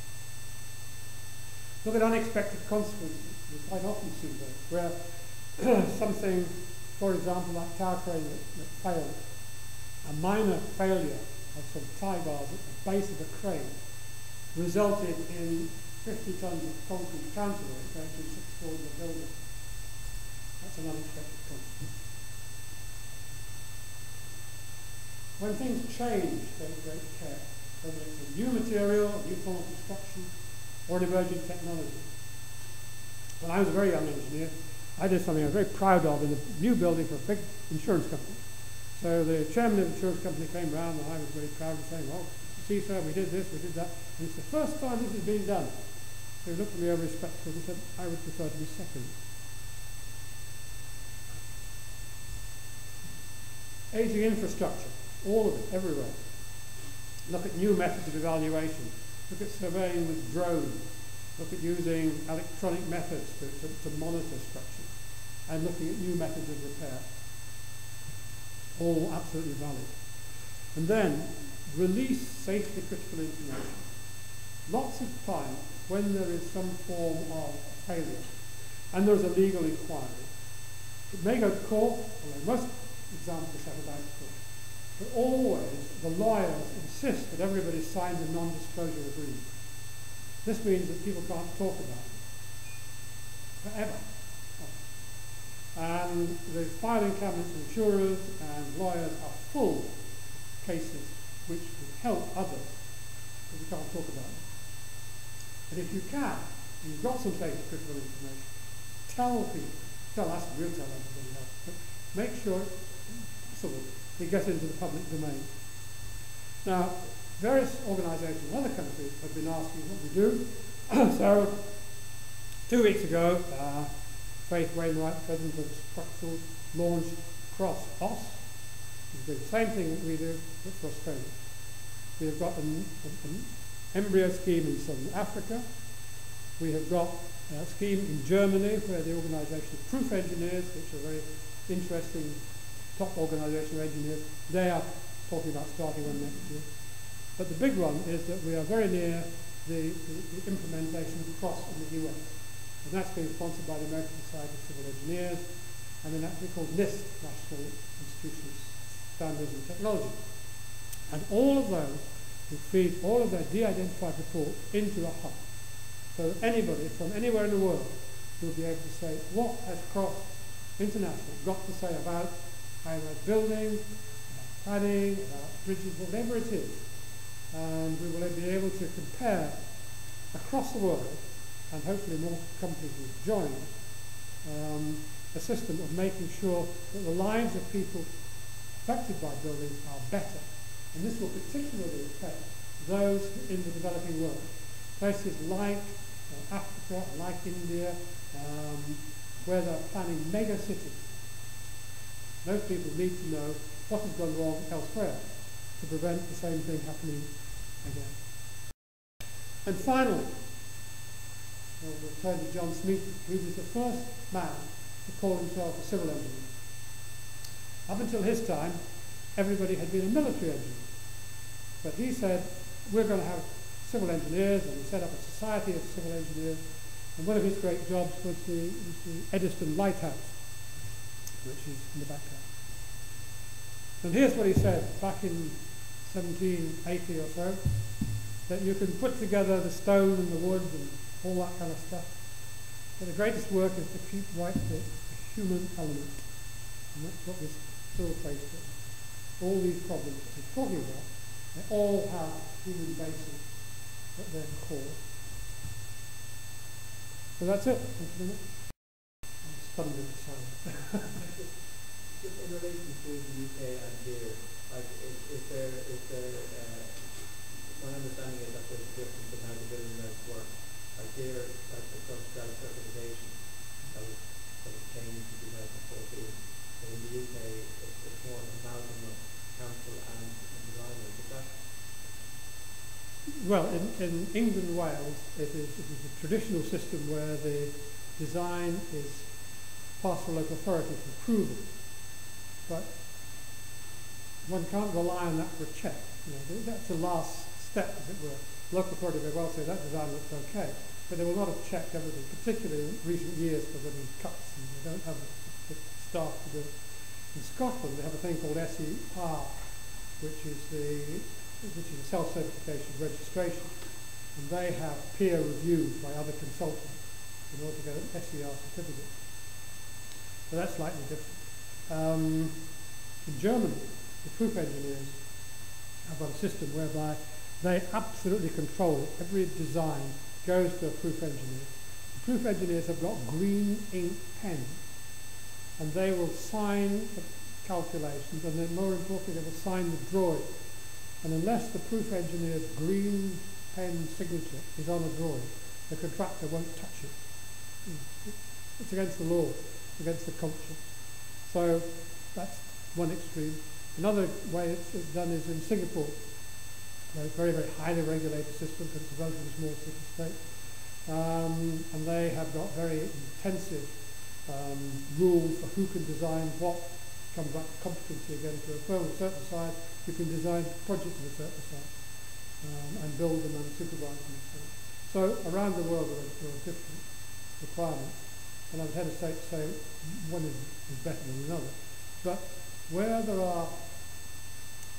Look at unexpected consequences. We quite often see those, where something, for example, like tower crane that failed, a minor failure of some tie bars at the base of the crane resulted in 50 tons of concrete counterweight going through 6 floors of the building. That's an unexpected consequence. When things change, take great care, whether it's a new material, a new form of construction, or an emerging technology. When I was a very young engineer, I did something I was very proud of in a new building for a big insurance company. So the chairman of the insurance company came round, and I was very proud of saying, well, see sir, we did this, we did that, and it's the first time this has been done. So he looked at me over his spectacles and said, I would prefer to be second. Aging infrastructure, all of it, everywhere. Look at new methods of evaluation. Look at surveying with drones. Look at using electronic methods to monitor structures. And looking at new methods of repair. All absolutely valid. And then, release safety critical information. Lots of time, when there is some form of failure, and there's a legal inquiry, it may go to court, although most examples are settled out of court. But always, the lawyers insist that everybody signs a non-disclosure agreement. This means that people can't talk about it forever. And the filing cabinets of insurers and lawyers are full of cases which would help others, but we can't talk about them. But if you can, you've got some safety critical information, tell people, tell us, we'll tell everybody else, but make sure it's possible it gets into the public domain. Now, various organisations in other countries have been asking what we do. So, 2 weeks ago, Faith Wainwright, president of SCOSS, launched SCOSS. It's doing the same thing that we do, but for Australia. We have got an embryo scheme in Southern Africa. We have got a scheme in Germany where the organisation of Proof Engineers, which are very interesting top organisation of engineers, they are talking about starting one next year. But the big one is that we are very near the implementation of SCOSS in the US. And that's being sponsored by the American Society of Civil Engineers, and then actually called NIST, National Institute of Standards and Technology. And all of those will feed all of their de-identified reports into a hub. So that anybody from anywhere in the world will be able to say, what has Cross International got to say about either building, about planning, about bridges, whatever it is. And we will be able to compare across the world, and hopefully more companies will join, a system of making sure that the lives of people affected by buildings are better. And this will particularly affect those in the developing world. Places like Africa, like India, where they're planning mega cities. Those people need to know what has gone wrong elsewhere to prevent the same thing happening again. And finally, we'll turn to John Smeaton, who was the first man to call himself a civil engineer. Up until his time, everybody had been a military engineer. But he said, we're going to have civil engineers, and he set up a society of civil engineers. And one of his great jobs was the Eddystone Lighthouse, which is in the background. And here's what he said back in 1780 or so, that you can put together the stone and the wood and all that kind of stuff, but the greatest work is to keep right the human element. And that's what this still faced with. All these problems that he's talking about, they all have human bases at their core. So that's it. Thank you very much. I'm stunned in silence. Just in relation to the UK and here, like, is there my understanding is that there's a difference in how the building regs work. Like here, like the self-certification that was changed in 2014. But in the UK, it's more an amalgam of council and designers. Is that? Well, in England and Wales, it is a traditional system where the design is passed for local authority for approval. But one can't rely on that for a check. You know, that's the last step, as it were. Local authority may well say that design looks okay, but they will not have checked everything, particularly in recent years because there have been cuts and they don't have the staff to do it. In Scotland, they have a thing called SCOSS, which is a self-certification registration, and they have peer reviews by other consultants in order to get an SCR certificate. So that's slightly different. In Germany, the proof engineers have got a system whereby they absolutely control it. Every design goes to a proof engineer. The proof engineers have got green ink pens, and they will sign the calculations, and then more importantly, they will sign the drawing. And unless the proof engineer's green pen signature is on a drawing, the contractor won't touch it. It's against the law, it's against the culture. So that's one extreme. Another way it's done is in Singapore. A very, very highly regulated system because it's a relatively small city-state. And they have got very intensive rules for who can design what. Comes back to competency again. To a firm of a certain size, you can design projects of a certain size and build them and supervise them. So around the world there are different requirements, and I would hesitate to say one is better than another. But where there are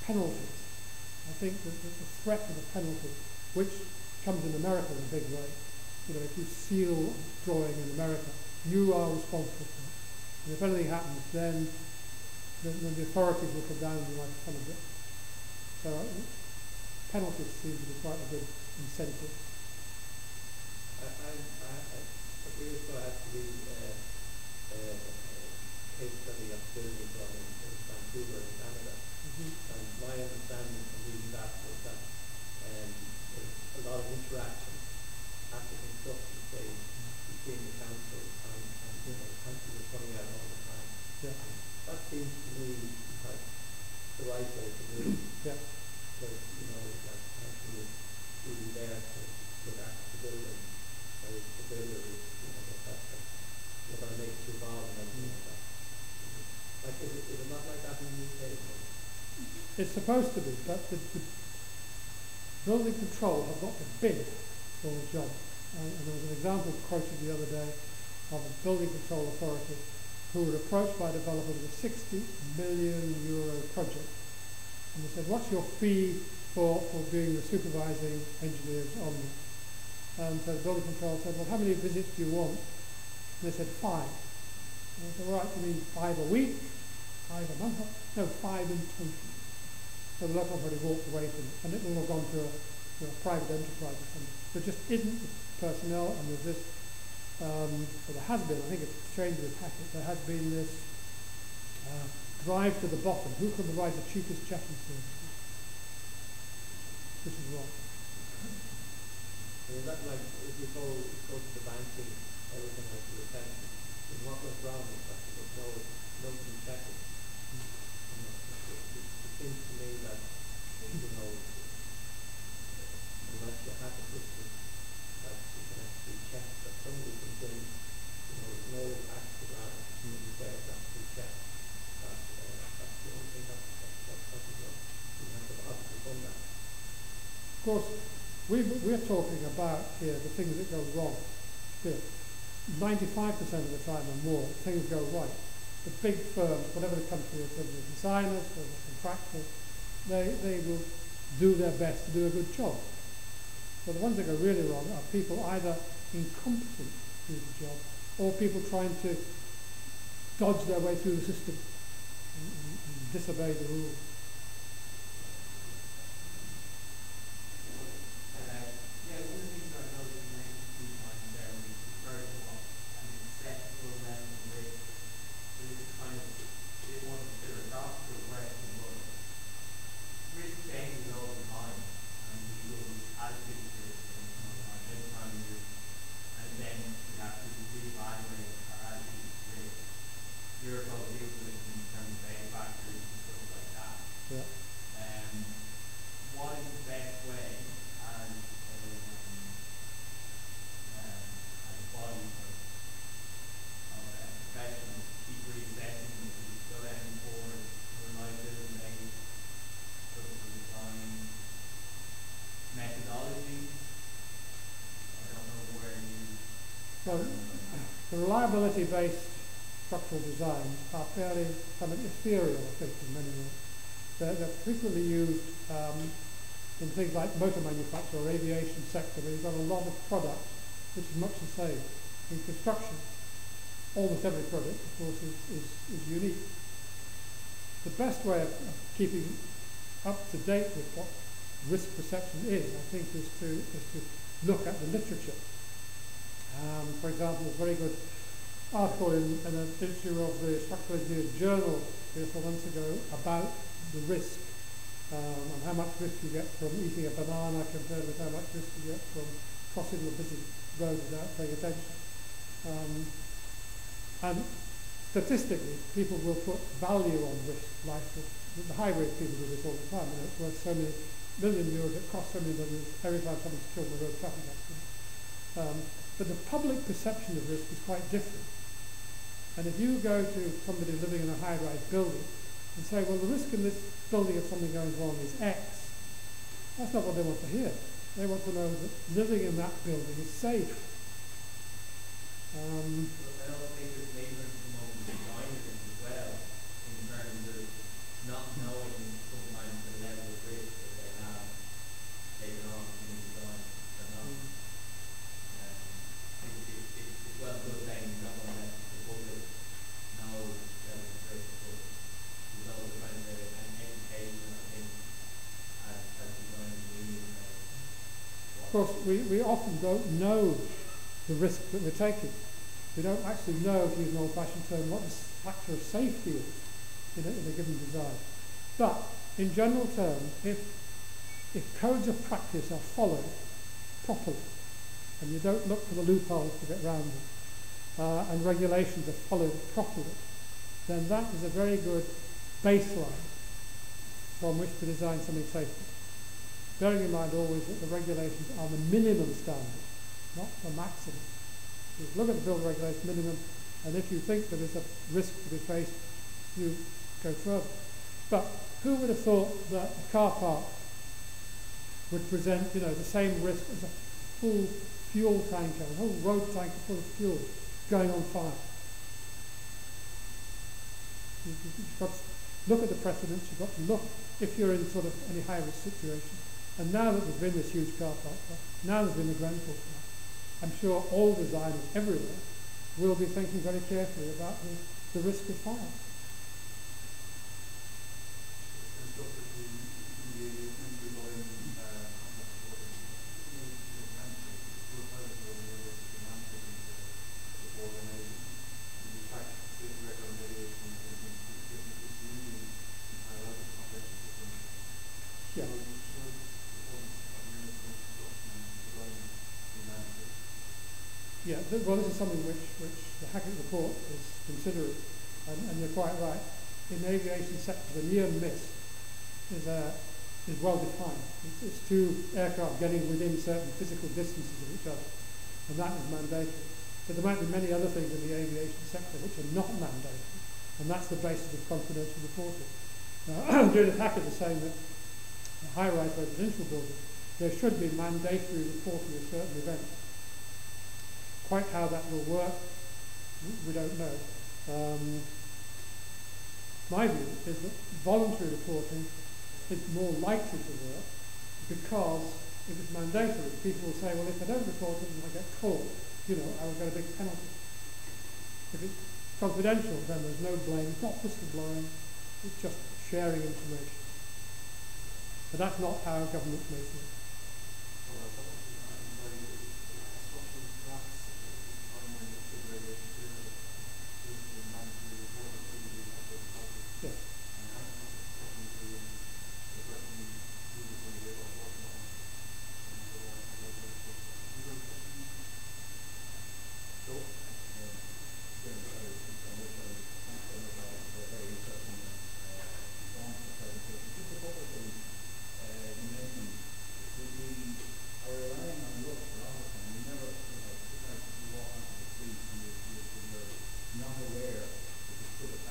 penalties, I think that the threat of a penalty, which comes in America in a big way, you know, if you seal drawing in America, you are responsible for it. And if anything happens, then the authorities will come down and you might fun of it. So penalties seem to be quite a good incentive. We also had to do a case study of building in Vancouver in Canada. And my understanding from reading that was that there's a lot of interaction at the construction stage between the council and the council is coming out all the time. Yeah. That seems to me like the right way to do it. Yeah. Because, you know, like council is really there to look after the building. Whereas the builder is, you know, they're going to make it evolve and everything like that. Like, is it not like that in the UK? It's supposed to be, but the building control have got the big for the job. And there was an example quoted the other day of a building control authority who were approached by a developer with a €60 million project. And they said, what's your fee for being the supervising engineers on this? And so the building control said, well, how many visits do you want? And they said, 5. And they said, all right, you mean 5 a week? 5 a month? No, 5 in total. So the local authority walked away from it, and it will have gone to a private enterprise or something. There just isn't the personnel, and there's this, well, there has been, I think it's changed with Hackett, there has been this drive to the bottom. Who can provide the cheapest checking services? This is wrong. Is that like, if you go to the banking, everything like the retention, then what was wrong with that? There's nobody checking. It seems to me that, unless you have a system that you can actually check, that somebody can do, with no actual ground, you there to actually check. That's the only thing that doesn't work. You have to obviously done that. Of course, we're talking about here the things that go wrong. Here, 95% of the time or more, things go right. The big firms, whatever the country is, whether they're designers or the contractors, they will do their best to do a good job. But the ones that go really wrong are people either incompetent to do the job or people trying to dodge their way through the system and disobey the rules. So, the reliability-based structural designs are fairly kind of ethereal, I think, in many ways. They're frequently used in things like motor manufacture or aviation sector, where you've got a lot of product which is much the same. In construction, almost every product, of course, is unique. The best way of keeping up to date with what risk perception is, I think, is to look at the literature. For example, a very good article in an issue of the Structural Engineers Journal 3 or 4 months ago about the risk and how much risk you get from eating a banana compared with how much risk you get from crossing the busy road without paying attention. And statistically, people will put value on risk, like the highway people do this all the time. It's worth so many million euros, it costs so many million every time someone's killed in a road traffic accident. But the public perception of risk is quite different. And if you go to somebody living in a high-rise building and say, well, the risk in this building if something goes wrong is X, that's not what they want to hear. They want to know that living in that building is safe. I also think there's neighbours among the designers as well, in terms of not knowing sometimes the level of risk that they have taken on in the design or not. It's well good saying you don't want to let the public know the level of risk, but there's also kind of an education, I think, as design engineers. Of course, we often don't know the risk that we're taking. We don't actually know, to use an old-fashioned term, what the factor of safety is in a given design. But in general terms, if codes of practice are followed properly, and you don't look for the loopholes to get around them, and regulations are followed properly, then that is a very good baseline from which to design something safely. Bearing in mind always that the regulations are the minimum standard, not the maximum. You look at the building regulations minimum, and if you think there is a risk to be faced, you go further. But who would have thought that a car park would present, the same risk as a full fuel tanker, a whole road tanker full of fuel going on fire. You've got to look at the precedents, you've got to look if you're in sort of any high-risk situation. And now that there's been this huge car park, now there's been the Grenfell fire, I'm sure all designers everywhere will be thinking very carefully about the risk of fire. Yeah, well, this is something which the Hackett report is considering, and you're quite right. In the aviation sector, the near miss is well defined. It's two aircraft getting within certain physical distances of each other, and that is mandated. But there might be many other things in the aviation sector which are not mandated, and that's the basis of confidential reporting. Now, Judith Hackett is saying that in high-rise residential buildings, there should be mandatory reporting of certain events. Quite how that will work, we don't know. My view is that voluntary reporting is more likely to work because if it's mandatory, people will say, well, if I don't report it and I get caught, I will get a big penalty. If it's confidential, then there's no blame. It's not whistleblowing, it's just sharing information. But that's not how governments may see it. Not aware that you could have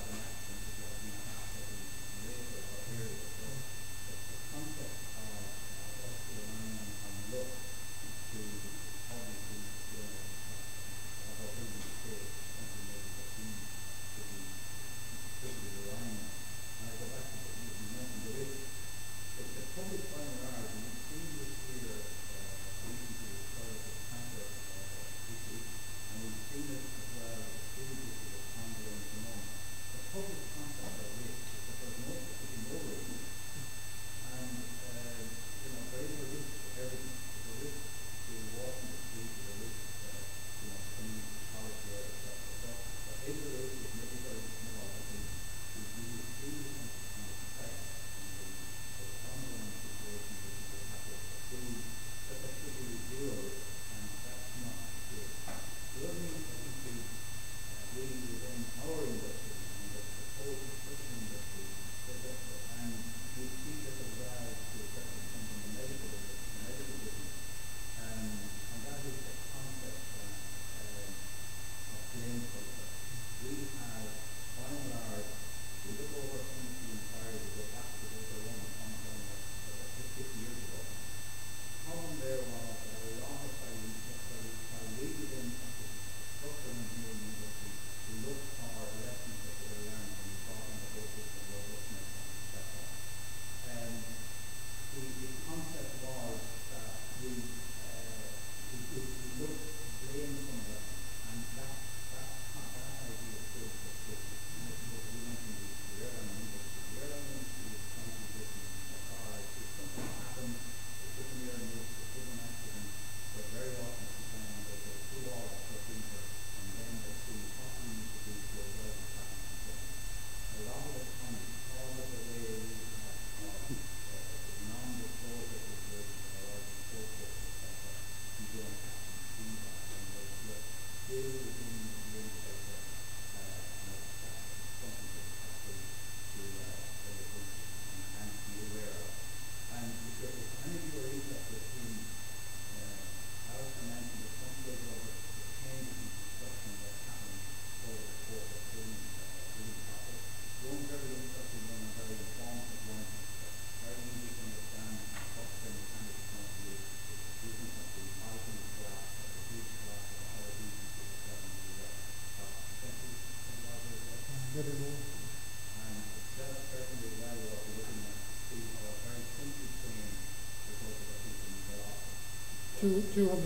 220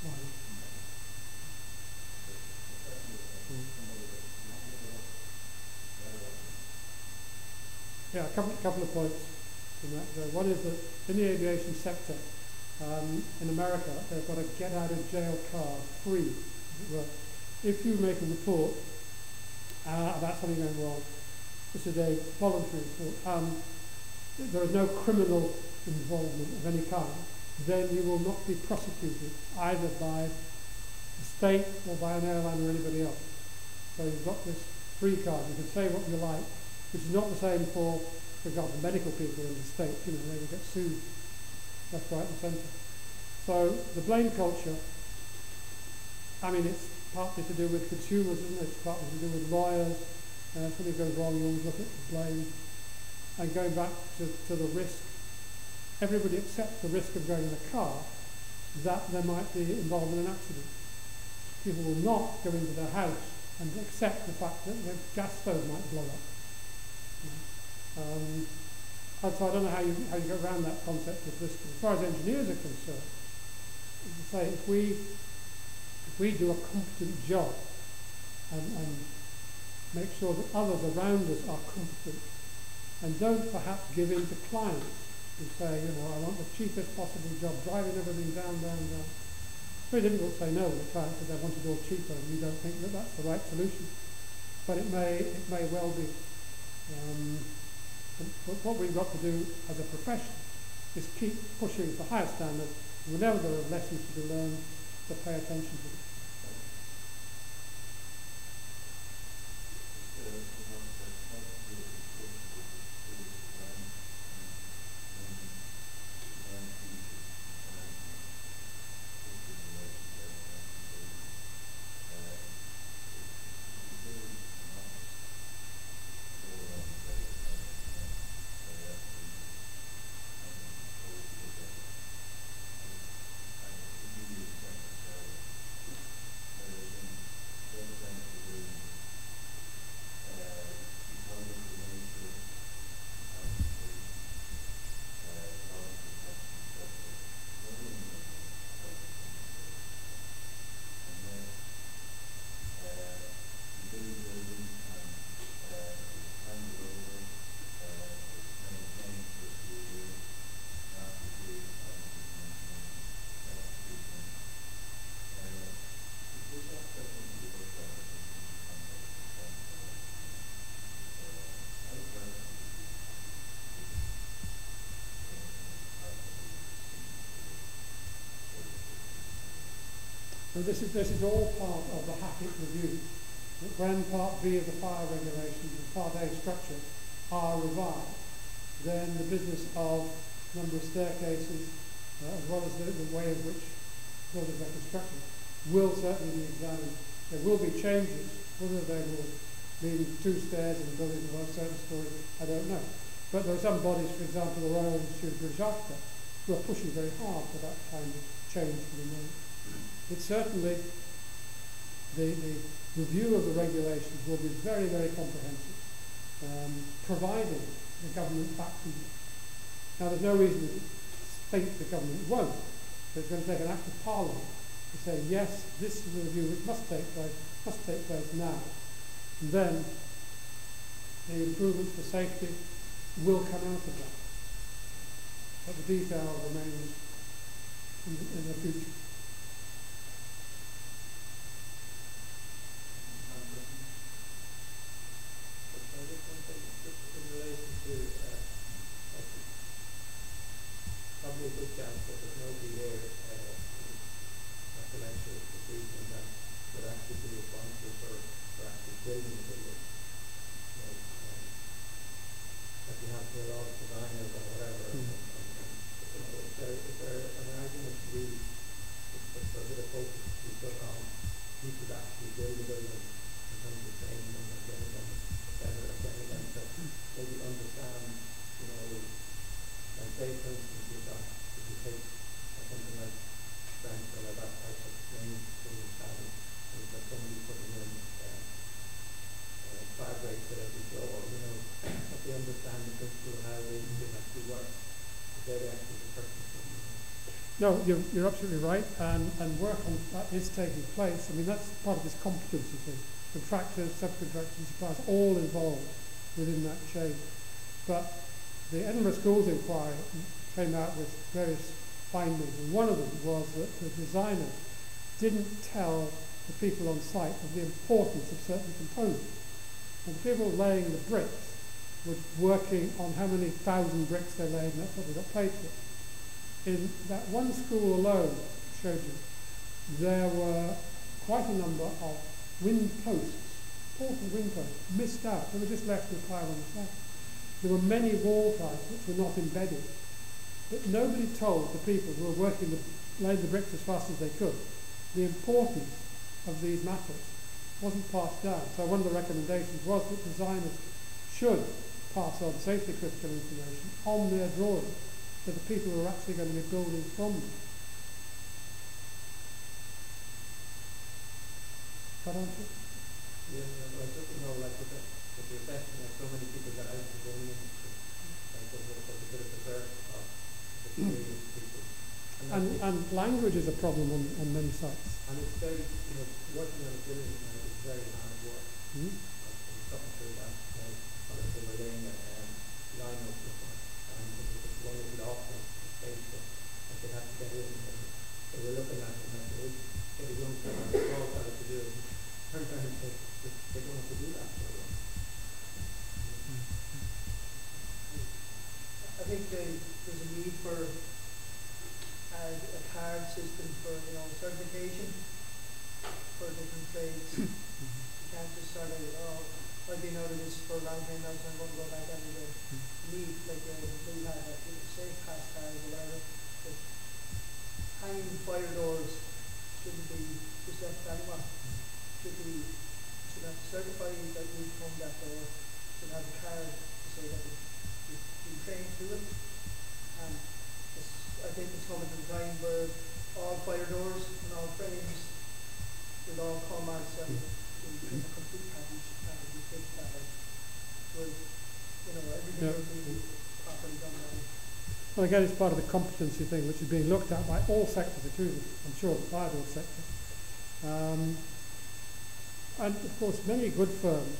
miles. Yeah, a couple of points from that. One is that in the aviation sector, in America, they've got a get-out-of-jail card, free, as it were. If you make a report about something going wrong, this is a voluntary report, there is no criminal involvement of any kind, then you will not be prosecuted either by the state or by an airline or anybody else. So you've got this free card. You can say what you like, which is not the same for example, medical people in the States. You know, they will get sued left, right and centre. So the blame culture, I mean, it's partly to do with consumers, isn't it? It's partly to do with lawyers. If something goes wrong, you always look at the blame. And going back to the risk, everybody accepts the risk of going in a car that there might be involved in an accident. People will not go into their house and accept the fact that the gas stove might blow up. So I don't know how you get around that concept of risk. As far as engineers are concerned, as I say, if we do a competent job and make sure that others around us are competent, and don't perhaps give in to clients who say, you know, I want the cheapest possible job, driving everything down. It's very difficult to say no to the client because they want it all cheaper and you don't think that that's the right solution. But it may well be. But what we've got to do as a profession is keep pushing for higher standards. Whenever there are lessons to be learned, to pay attention to them. So this is all part of the HACCP review. When Part B of the fire regulations and Part A structure are revised, then the business of number of staircases, as well as the way in which buildings are constructed, will certainly be examined. There will be changes. Whether they will mean 2 stairs in buildings of a certain story, I don't know. But there are some bodies, for example, the Royal Institute of British Architects, who are pushing very hard for that kind of change to be made. But certainly the review of the regulations will be very, very comprehensive, providing the government backs them. Now there's no reason to think the government won't, but it's going to take an act of Parliament to say, yes, this is the review which must take place now. And then the improvements for safety will come out of that. But the detail remains in the future. Probably a good chance that there's nobody here at the lecture this evening that would actually be responsible for actually building the building. You know, that you have to a lot of designers or whatever. And, you know, is there an argument to be for a bit of focus to be put on people that actually build the building in terms of training them and getting them better and getting them to maybe understand, you know, like say for instance if you take something like Grenfell or that type of main building standard, is that somebody putting in fire breaks at every floor, you know, that they understand the principle of how they actually work. They're actually the person No, you're absolutely right, and work on that is taking place. I mean, that's part of this competency thing. Contractors, subcontractors, suppliers, all involved within that chain. But the Edinburgh Schools inquiry came out with various findings, and one of them was that the designers didn't tell the people on site of the importance of certain components. And the people laying the bricks were working on how many thousand bricks they laid, and that's what they got paid for. In that one school alone, showed you, there were quite a number of wind posts, important wind posts, missed out. They were just left with a pile on the side. There were many wall ties which were not embedded. But nobody told the people who were working, laying the bricks as fast as they could, the importance of these matters wasn't passed down. So one of the recommendations was that designers should pass on safety critical information on their drawings to the people who are actually going to be building from them. That answer? Yeah, I just like with the effect that so many people got out of the building industry, like there's a bit of a dearth of experienced people. And language is a problem on many sites. And it's very, working on a building is very hard work. Mm-hmm. Like, something through that, honestly, we're laying a line up and it's one of the awful space that they have to get in. And so we're looking at them and we're getting young people and small fellas to do it. Turns around and they don't have to do that for them. I think there's a need for a card system for certification for different trades. You can't just sort of, I've been out of this for a long time now, so I'm going to go back and need like a blue hat, safe pass card or whatever. But hanging fire doors shouldn't be just left anymore. Should have to certify that we've come that door, should have a card to say that you've been trained to it. And I think it's coming to the time where all fire doors and all frames will all come as in a complete package and be fixed that way. Where, everything will be properly done right. Well, again, it's part of the competency thing, which is being looked at by all sectors, including, I'm sure, the fire door sector. And of course, many good firms,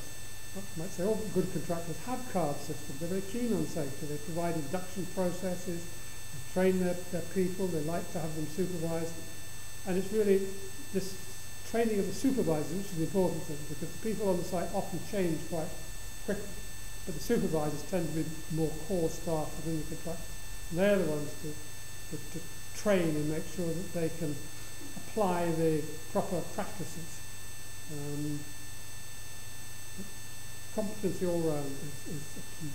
I might say all good contractors, have card systems. They're very keen on safety. They provide induction processes, they train their people, they like to have them supervised. And it's really this training of the supervisors which is the important thing, because the people on the site often change quite quickly. But the supervisors tend to be more core staff within the contract. And they're the ones to train and make sure that they can apply the proper practices. Competency all round is a key.